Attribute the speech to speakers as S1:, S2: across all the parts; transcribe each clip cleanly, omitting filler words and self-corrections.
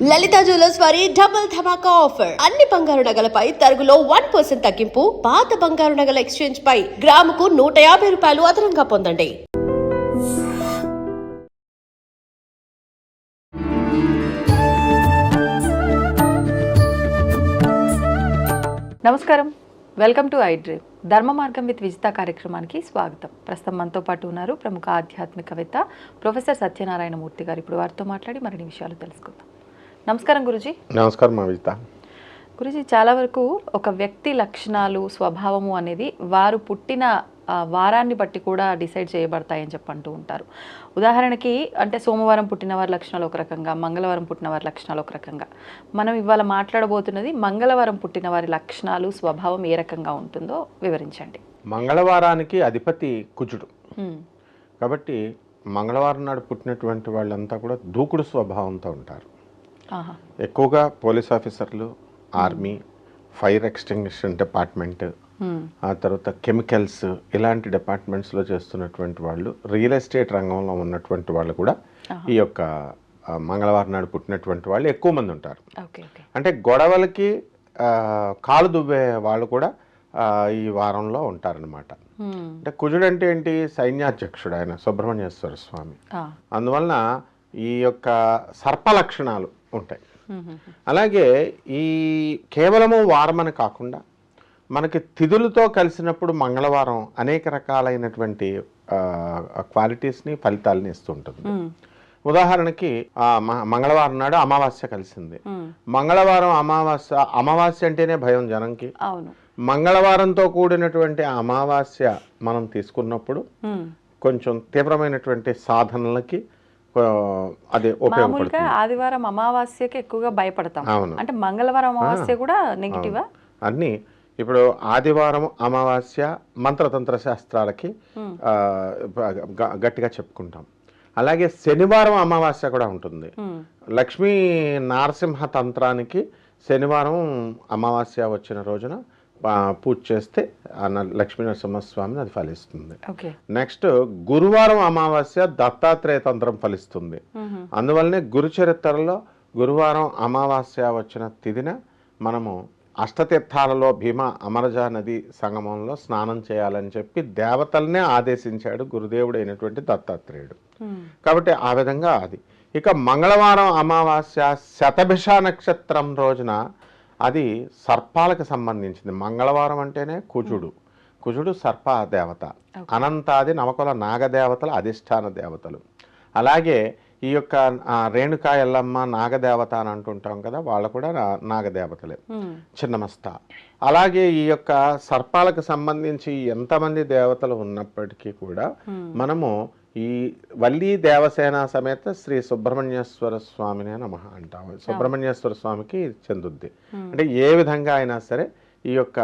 S1: లలిత jewellers వారి double ధమాకా offer. అన్ని బంగారు నగలపై తరుగులో 1% తగ్గింపు. పాత బంగారు నగల ఎక్స్చేంజ్ పై గ్రాముకు 150 రూపాయలు అదనంగా పొందండి.
S2: నమస్కారం, వెల్కమ్ టు ఐ డ్రీమ్. ధర్మ మార్గం విత్ విజిత కార్యక్రమానికి స్వాగతం. ప్రస్తుతం మనతో పాటు ఉన్నారు ప్రముఖ ఆధ్యాత్మికవేత్త ప్రొఫెసర్ సత్యనారాయణ మూర్తి గారు. ఇప్పుడు వారితో మాట్లాడి మరిన్ని విషయాలు తెలుసుకుందాం. నమస్కారం గురుజీ.
S3: నమస్కారం విజిత.
S2: గురుజీ, చాలా వరకు ఒక వ్యక్తి లక్షణాలు, స్వభావము అనేది వారు పుట్టిన వారాన్ని బట్టి కూడా డిసైడ్ చేయబడతాయని చెప్పంటూ ఉంటారు. ఉదాహరణకి అంటే సోమవారం పుట్టిన వారి లక్షణాలు ఒక రకంగా, మంగళవారం పుట్టిన వారి లక్షణాలు ఒక రకంగా. మనం ఇవాళ మాట్లాడబోతున్నది మంగళవారం పుట్టిన వారి లక్షణాలు, స్వభావం ఏ రకంగా ఉంటుందో వివరించండి.
S3: మంగళవారానికి అధిపతి కుజుడు కాబట్టి మంగళవారం నాడు పుట్టినటువంటి వాళ్ళంతా కూడా దూకుడు స్వభావంతో ఉంటారు. ఎక్కువగా పోలీస్ ఆఫీసర్లు, ఆర్మీ, ఫైర్ ఎక్స్టింగ్విషన్ డిపార్ట్మెంట్, ఆ తర్వాత కెమికల్స్, ఇలాంటి డిపార్ట్మెంట్స్లో చేస్తున్నటువంటి వాళ్ళు, రియల్ ఎస్టేట్ రంగంలో ఉన్నటువంటి వాళ్ళు కూడా ఈ యొక్క మంగళవారం నాడు పుట్టినటువంటి వాళ్ళు ఎక్కువ మంది ఉంటారు. అంటే గొడవలకి కాలు దువ్వే వాళ్ళు కూడా ఈ వారంలో ఉంటారనమాట. అంటే కుజుడు అంటే ఏంటి? సైన్యాధ్యక్షుడు ఆయన, సుబ్రహ్మణ్యేశ్వర స్వామి. అందువలన ఈ యొక్క సర్ప లక్షణాలు ఉంటాయి. అలాగే ఈ కేవలము వారం అని కాకుండా మనకి తిథులతో కలిసినప్పుడు మంగళవారం అనేక రకాలైనటువంటి క్వాలిటీస్ని, ఫలితాలని ఇస్తూ ఉంటుంది. ఉదాహరణకి మంగళవారం నాడు అమావాస్య కలిసింది. మంగళవారం అమావాస్య అంటేనే భయం జనంకి. మంగళవారంతో కూడినటువంటి అమావాస్య మనం తీసుకున్నప్పుడు కొంచెం తీవ్రమైనటువంటి సాధనలకి అదే ఉపయోగపడుతుంది.
S2: ఆదివారం అమావాస్యకి ఎక్కువగా భయపడతాం. అంటే మంగళవారం అమావాస్య కూడా నెగిటివా?
S3: అన్ని ఇప్పుడు ఆదివారం అమావాస్య మంత్రతంత్ర శాస్త్రాలకి గట్టిగా చెప్పుకుంటాం. అలాగే శనివారం అమావాస్య కూడా ఉంటుంది. లక్ష్మీ నారసింహ తంత్రానికి శనివారం అమావాస్య వచ్చిన రోజున పూజ చేస్తే లక్ష్మీ నరసింహస్వామిని అది ఫలిస్తుంది. నెక్స్ట్ గురువారం అమావాస్య దత్తాత్రేయ తంత్రం ఫలిస్తుంది. అందువల్లనే గురు చరిత్రలో గురువారం అమావాస్య వచ్చిన తిథిన మనము అష్టతీర్థాలలో భీమా అమరజా నది సంగమంలో స్నానం చేయాలని చెప్పి దేవతలనే ఆదేశించాడు గురుదేవుడు అయినటువంటి దత్తాత్రేయుడు. కాబట్టి ఆ విధంగా అది. ఇక మంగళవారం అమావాస్య శతభిష నక్షత్రం రోజున అది సర్పాలకు సంబంధించింది. మంగళవారం అంటేనే కుజుడు సర్ప దేవత, అనంతాది నవకుల నాగదేవతల అధిష్టాన దేవతలు. అలాగే ఈ యొక్క రేణుకా ఎల్లమ్మ నాగదేవత అని అంటుంటాం కదా, వాళ్ళు కూడా నాగదేవతలే, చిన్నమస్త. అలాగే ఈ యొక్క సర్పాలకు సంబంధించి ఎంతమంది దేవతలు ఉన్నప్పటికీ కూడా మనము ఈ వల్లీ దేవసేన సమేత శ్రీ సుబ్రహ్మణ్యేశ్వర స్వామినే నమః అంటాము. సుబ్రహ్మణ్యేశ్వర స్వామికి చెందుద్ది. అంటే ఏ విధంగా అయినా సరే ఈ యొక్క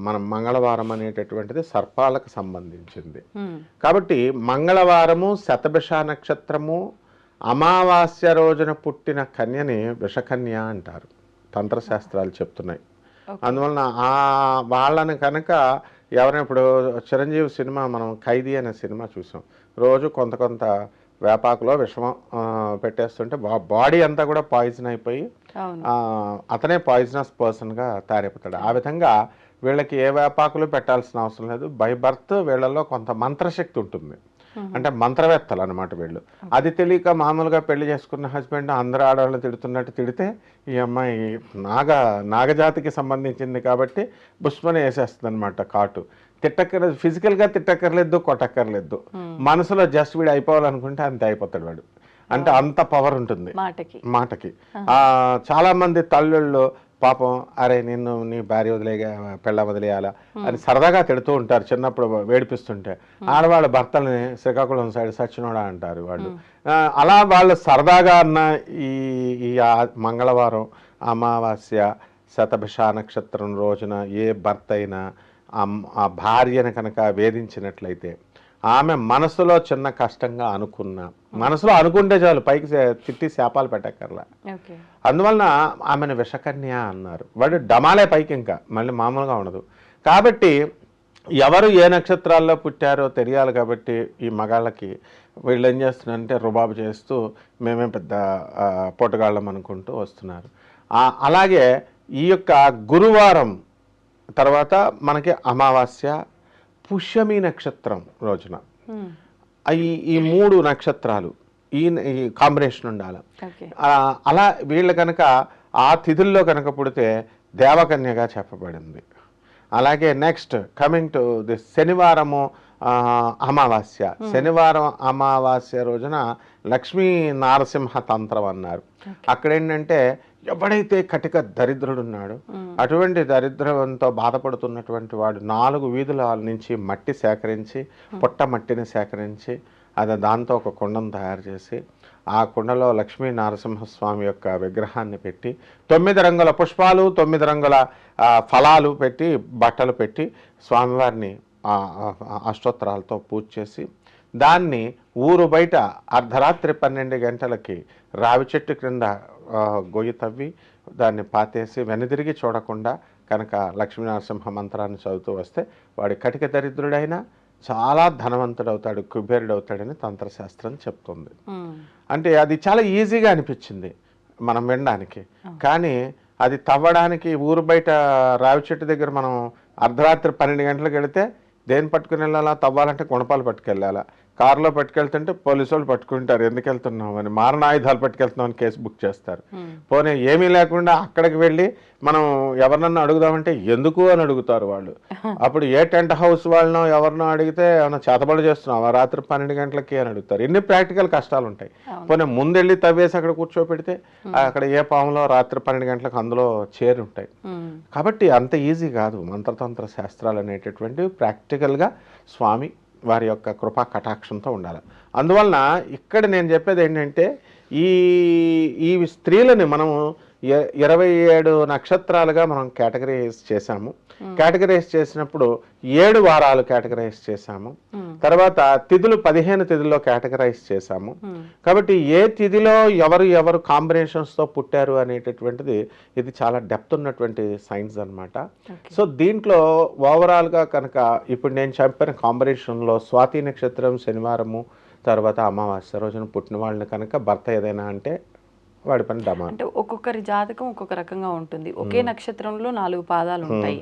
S3: మనం మంగళవారం అనేటటువంటిది సర్పాలకు సంబంధించింది. కాబట్టి మంగళవారము శతభిష నక్షత్రము అమావాస్య రోజున పుట్టిన కన్యని విషకన్య అంటారు, తంత్రశాస్త్రాలు చెప్తున్నాయి. అందువలన వాళ్ళని కనుక ఎవరైనా ఇప్పుడు చిరంజీవి సినిమా మనం ఖైదీ అనే సినిమా చూసాం. రోజు కొంత వేపాకులో విషమం పెట్టేస్తుంటే బాడీ అంతా కూడా పాయిజన్ అయిపోయి అతనే పాయిజనస్ పర్సన్గా తయారైపోతాడు. ఆ విధంగా వీళ్ళకి ఏ వేపాకులు పెట్టాల్సిన అవసరం లేదు. బై బర్త్ వీళ్ళలో కొంత మంత్రశక్తి ఉంటుంది. అంటే మంత్రవేత్తలు అనమాట వీళ్ళు. అది తెలియక మామూలుగా పెళ్లి చేసుకున్న హస్బెండ్ అందరు ఆడవాళ్ళని తిడుతున్నట్టు తిడితే ఈ అమ్మాయి నాగజాతికి సంబంధించింది కాబట్టి బుష్మని వేసేస్తుంది అనమాట కాటు. తిట్టక్కర్లేదు, ఫిజికల్గా తిట్టక్కర్లేదు, కొట్టక్కర్లేదు, మనసులో జస్ట్ వీడు అయిపోవాలనుకుంటే అంతే అయిపోతాడు వాడు. అంటే అంత పవర్ ఉంటుంది మాటకి. చాలా మంది తల్లుళ్ళు పాపం అరే నిన్ను నీ భార్య పెళ్ళ వదిలేయాలా అని సరదాగా తిడుతూ ఉంటారు చిన్నప్పుడు వేడిపిస్తుంటే. ఆడవాళ్ళ భర్తల్ని శ్రీకాకుళం సైడ్ సచ్చినోడా అంటారు వాళ్ళు. అలా వాళ్ళు సరదాగా అన్న ఈ మంగళవారం అమావాస్య శతభిష నక్షత్రం రోజున ఏ భర్త అయినా ఆ భార్యను కనుక వేధించినట్లయితే ఆమె మనసులో చిన్న కష్టంగా మనసులో అనుకుంటే చాలు, పైకి తిట్టి శాపాలు పెట్టక్కర్లా. అందువలన ఆమెను విషకన్య అన్నారు. వాడు డమాలే పైకి, ఇంకా మళ్ళీ మామూలుగా ఉండదు. కాబట్టి ఎవరు ఏ నక్షత్రాల్లో పుట్టారో తెలియాలి కాబట్టి ఈ మగాళ్ళకి వీళ్ళు ఏం చేస్తున్నారంటే రుబాబు చేస్తూ మేమే పెద్ద పొట్టగాళ్ళం అనుకుంటూ వస్తున్నారు. అలాగే ఈ యొక్క గురువారం తర్వాత మనకి అమావాస్య, పుష్యమి నక్షత్రం రోజున ఈ 3 నక్షత్రాలు ఈ కాంబినేషన్ ఉండాలి. అలా వీళ్ళు కనుక ఆ తిథుల్లో కనుక పుడితే దేవకన్యగా చెప్పబడింది. అలాగే నెక్స్ట్ కమింగ్ టు దిస్ శనివారము అమావాస్య. శనివారం అమావాస్య రోజున లక్ష్మీ నారసింహ తంత్రం అన్నారు. అక్కడ ఏంటంటే ఎవడైతే కటిక దరిద్రుడు ఉన్నాడో అటువంటి దరిద్రంతో బాధపడుతున్నటువంటి వాడు 4 వీధుల నుంచి మట్టి సేకరించి, పుట్ట మట్టిని సేకరించి దాంతో ఒక కుండను తయారు చేసి ఆ కుండలో లక్ష్మీ నరసింహస్వామి యొక్క విగ్రహాన్ని పెట్టి 9 రంగుల పుష్పాలు, 9 రంగుల ఫలాలు పెట్టి, బట్టలు పెట్టి స్వామివారిని అష్టోత్తరాలతో పూజ చేసి దాన్ని ఊరు బయట అర్ధరాత్రి 12 గంటలకి రావి చెట్టు క్రింద గొయ్యి తవ్వి దాన్ని పాతేసి వెనుదిరిగి చూడకుండా కనుక లక్ష్మీ నరసింహ మంత్రాన్ని చదువుతూ వస్తే వాడి కటిక దరిద్రుడైనా చాలా ధనవంతుడవుతాడు, కుబేరుడవుతాడని తంత్రశాస్త్రం చెప్తుంది. అంటే అది చాలా ఈజీగా అనిపించింది మనం వినడానికి, కానీ అది తవ్వడానికి ఊరు బయట రావి చెట్టు దగ్గర మనం అర్ధరాత్రి 12 గంటలకు వెళితే దేని పట్టుకుని వెళ్ళాలా? తవ్వాలంటే గుణపాలు పట్టుకెళ్ళాలా, కారులో పట్టుకెళ్తుంటే పోలీసు వాళ్ళు పట్టుకుంటారు, ఎందుకు వెళ్తున్నాం అని, మారణాయుధాలు పట్టుకెళ్తున్నాం అని కేసు బుక్ చేస్తారు. పోనీ ఏమీ లేకుండా అక్కడికి వెళ్ళి మనం ఎవరినన్నా అడుగుదామంటే ఎందుకు అని అడుగుతారు వాళ్ళు. అప్పుడు ఏ టెంట్ హౌస్ వాళ్ళనో ఎవరినో అడిగితే ఏమన్నా చేతబడి చేస్తున్నాం రాత్రి 12 గంటలకి అని అడుగుతారు. ఎన్ని ప్రాక్టికల్ కష్టాలు ఉంటాయి. పోనీ ముందెళ్ళి తవ్వేసి అక్కడ కూర్చోపెడితే అక్కడ ఏ పాములో రాత్రి 12 గంటలకు అందులో చేరి ఉంటాయి. కాబట్టి అంత ఈజీ కాదు మంత్రతంత్ర శాస్త్రాలు అనేటటువంటివి. ప్రాక్టికల్గా స్వామి వారి యొక్క కృపా కటాక్షంతో ఉండాలి. అందువలన ఇక్కడ నేను చెప్పేది ఏంటంటే ఈ స్త్రీలని మనము 27 నక్షత్రాలుగా మనం కేటగరైజ్ చేశాము. కేటగరైజ్ చేసినప్పుడు 7 వారాలు కేటగరైజ్ చేశాము. తర్వాత తిథులు 15 తిథుల్లో కేటగరైజ్ చేశాము. కాబట్టి ఏ తిథిలో ఎవరు కాంబినేషన్స్తో పుట్టారు అనేటటువంటిది ఇది చాలా డెప్త్ ఉన్నటువంటి సైన్స్ అన్నమాట. సో దీంట్లో ఓవరాల్గా కనుక ఇప్పుడు నేను చెప్పిన కాంబినేషన్లో స్వాతి నక్షత్రం శనివారము తర్వాత అమావాస్య రోజున పుట్టిన వాళ్ళని కనుక భర్త ఏదైనా అంటే వాడి పని డమా.
S2: అంటే ఒక్కొక్కరి జాతకం ఒక్కొక్క రకంగా ఉంటుంది. ఒకే నక్షత్రంలో 4 పాదాలు ఉంటాయి.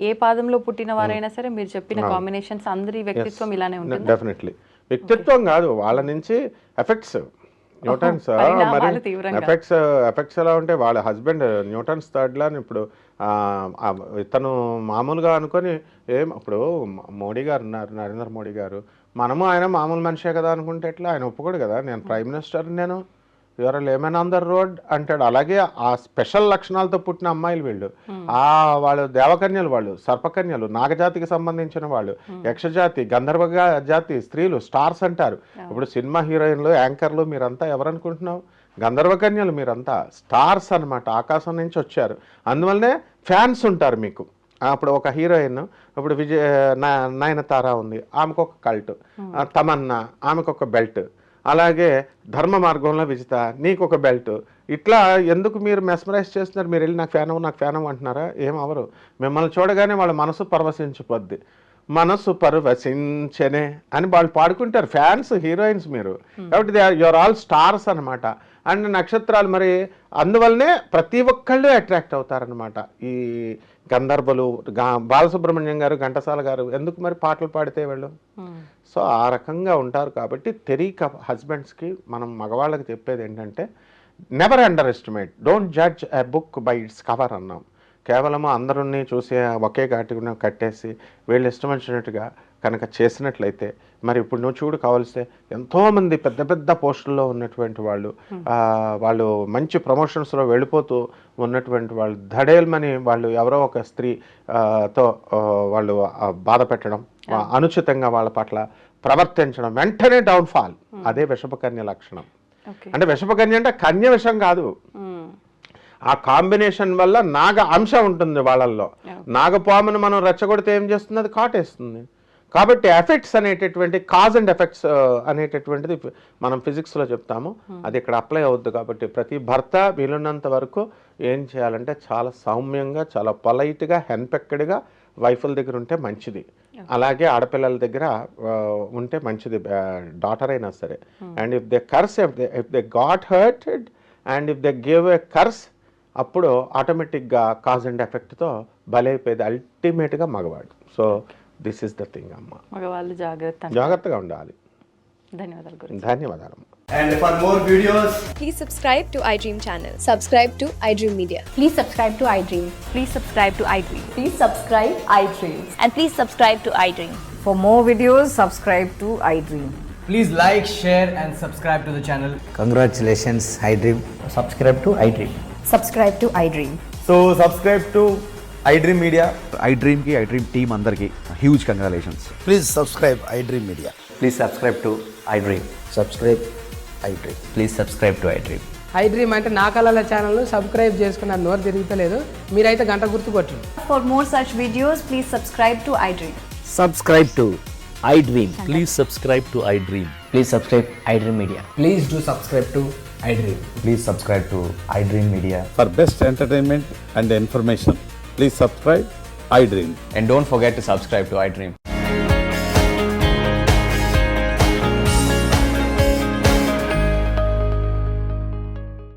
S2: ఏ పాదంలో పుట్టిన వారైనా సరే మీరు చెప్పిన కాంబినేషన్స్ అందరి వ్యక్తిత్వం ఇలానే ఉంటుంది.
S3: డెఫినెట్లీ వ్యక్తిత్వం కాదు, వాళ్ళ నుంచి ఎఫెక్ట్స్ న్యూటన్స్ మరి ఎఫెక్ట్స్ ఎలా ఉంటే వాళ్ళ హస్బెండ్ న్యూటన్స్ థర్డ్ లా ఇప్పుడు ఇతను మామూలుగా అనుకొని ఇప్పుడు మోడీ గారు ఉన్నారు, నరేంద్ర మోడీ గారు, మనము ఆయన మామూలు మనిషే కదా అనుకుంటే ఎట్లా? ఆయన ఒప్పుకోడు కదా, నేను ప్రైమ్ మినిస్టర్, నేను your laymen on the road అంటాడు. అలాగే ఆ స్పెషల్ లక్షణాలతో పుట్టిన అమ్మాయిలు వీళ్ళు, వాళ్ళు దేవకన్యలు, వాళ్ళు సర్పకన్యలు, నాగజాతికి సంబంధించిన వాళ్ళు, యక్షజాతి, గంధర్వ జాతి స్త్రీలు, స్టార్స్ అంటారు. ఇప్పుడు సినిమా హీరోయిన్లు, యాంకర్లు మీరంతా ఎవరనుకుంటున్నావు? గంధర్వకన్యలు మీరంతా, స్టార్స్ అనమాట, ఆకాశం నుంచి వచ్చారు. అందువల్లనే ఫ్యాన్స్ ఉంటారు మీకు. అప్పుడు ఒక హీరోయిన్, ఇప్పుడు నయనతార ఉంది, ఆమెకు ఒక కల్ట్, తమన్నా ఆమెకు ఒక బెల్ట్, అలాగే ధర్మ మార్గంలో విజిత నీకు ఒక బెల్ట్. ఇట్లా ఎందుకు మీరు మెస్మరైజ్ చేస్తున్నారు? మీరు వెళ్ళి నాకు ఫ్యాన్ అవ్వ అంటున్నారా? ఏం అవరు. మిమ్మల్ని చూడగానే వాళ్ళ మనసు పరవశించిపోద్ది. మనసు పరవశించనే అని వాళ్ళు పాడుకుంటారు ఫ్యాన్స్, హీరోయిన్స్ మీరు. కాబట్టి యువర్ ఆల్ స్టార్స్ అనమాట. అండ్ నక్షత్రాలు మరి అందువల్లనే ప్రతి ఒక్కళ్ళు అట్రాక్ట్ అవుతారనమాట. ఈ గంధర్వులు, బాలసుబ్రహ్మణ్యం గారు, ఘంటసాల గారు ఎందుకు మరి పాటలు పాడితే వెళ్ళు. సో ఆ రకంగా ఉంటారు. కాబట్టి తెలియక హస్బెండ్స్కి మనం మగవాళ్ళకి చెప్పేది ఏంటంటే never under estimate, don't judge a book by its cover అన్నాం. కేవలం అందరినీ చూసి ఒకే ఘాటుగా కట్టేసి వీళ్ళు ఇష్టం వచ్చినట్టుగా కనుక చేసినట్లయితే మరి ఇప్పుడు నువ్వు చూడు, కావలిస్తే ఎంతోమంది పెద్ద పెద్ద పోస్టుల్లో ఉన్నటువంటి వాళ్ళు, వాళ్ళు మంచి ప్రమోషన్స్లో వెళ్ళిపోతూ ఉన్నటువంటి వాళ్ళు ధడేల్మని వాళ్ళు ఎవరో ఒక స్త్రీతో వాళ్ళు బాధ పెట్టడం, అనుచితంగా వాళ్ళ పట్ల ప్రవర్తించడం, వెంటనే డౌన్ఫాల్. అదే విషపకన్య లక్షణం. అంటే విషపకన్య అంటే కన్య విషం కాదు, ఆ కాంబినేషన్ వల్ల నాగ అంశ ఉంటుంది వాళ్ళల్లో. నాగపామును మనం రెచ్చగొడితే ఏం చేస్తుంది? అది కాటేస్తుంది. కాబట్టి ఎఫెక్ట్స్ అనేటటువంటి కాజ్ అండ్ ఎఫెక్ట్స్ అనేటటువంటిది మనం ఫిజిక్స్లో చెప్తాము, అది ఇక్కడ అప్లై అవుద్ది. కాబట్టి ప్రతి భర్త వీలున్నంత వరకు ఏం చేయాలంటే చాలా సౌమ్యంగా, చాలా పొలైట్గా, హెన్పెక్డ్గా వైఫుల దగ్గర ఉంటే మంచిది. అలాగే ఆడపిల్లల దగ్గర ఉంటే మంచిది, డాటర్ అయినా సరే. And if they curse, if they got hurted and if they give a curse, అప్పుడు ఆటోమేటిక్గా కాజ్ అండ్ ఎఫెక్ట్తో బలైపోయేది అల్టిమేట్గా మగవాడు. So this is the thing అమ్మ,
S2: మగవాళ్ళు
S3: జాగ్రత్తగా ఉండాలి.
S2: ధన్యవాదాలు గురు.
S3: ధన్యవాదాలు.
S4: And for more videos,
S5: Please subscribe to iDream channel. Subscribe to iDream Media.
S6: Please subscribe to iDream.
S7: Please subscribe to iDream.
S6: Please subscribe iDream.
S7: And please subscribe to iDream.
S8: For more videos, subscribe to iDream.
S4: please like, share and subscribe to the channel.
S9: Congratulations, iDream.
S4: Subscribe to iDream.
S6: Subscribe to iDream.
S4: So subscribe to iDream Media.
S10: iDream ki iDream team andarki huge congratulations.
S9: Please subscribe iDream Media.
S4: Please subscribe to iDream.
S9: Subscribe iDream.
S4: Please subscribe to iDream.
S11: iDream అంటే నా కళల ఛానల్ను subscribe చేసుకున్న నోరు తిరుగుతలేదు, మీరైతే గంట గుర్తు కొట్టండి.
S6: For more such videos, please subscribe to iDream.
S9: Subscribe to iDream.
S12: Please subscribe to iDream.
S4: Please subscribe iDream Media.
S9: Please do subscribe to iDream.
S4: Please subscribe to iDream Media.
S12: For best entertainment and information, please subscribe iDream.
S4: And don't forget to subscribe to iDream.